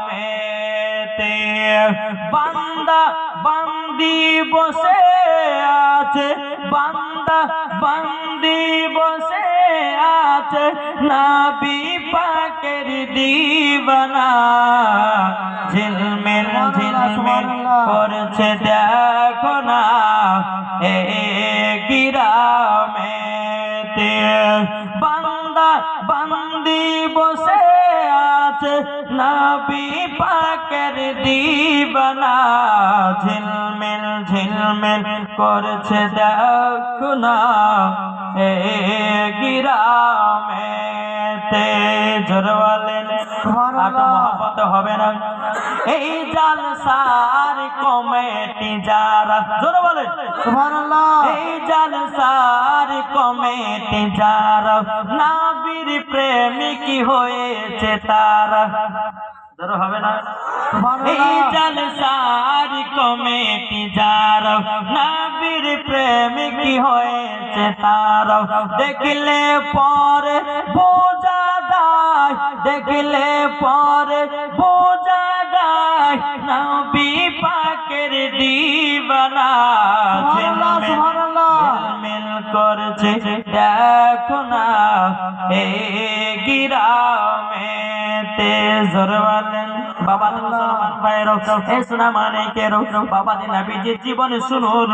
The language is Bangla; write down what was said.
মেতে বান্দা বান্দি বসে আছে, বান্দা বান্দি বসে আছে, নবী পাকের দিবানা ঝিলমিল ঝিলমিল করছে দেখো না এ গিরামেতে। বান্দা বান্দি বসে আছে, নবী পাকের দিবানা ঝিলমিল ঝিলমিল করছে দেখো না এ গিরামেতে। জোরে বলেন মহব্বত হবে না? এই জালসার কমিটি যারা, জোরে বলেন সুবহানাল্লাহ। এই জালসার কমিটি যারা নবীর প্রেমিক হয়েছে তারা, জোরে হবে না? এই জালসার কমিটি যারা নবীর প্রেমিক হয়েছে তারা, দেখলে পরে বোঝা যায়, দেখলে পরে বোঝা যায় নবী পাকের দিবানা ঝিলমিল করছে দেখো না এ গিরামেতে। জোরে বলেন বাবা মুসলমান ভাইরা, এ সোনা মানিকের বাবা নবীজির জীবন শুনুন।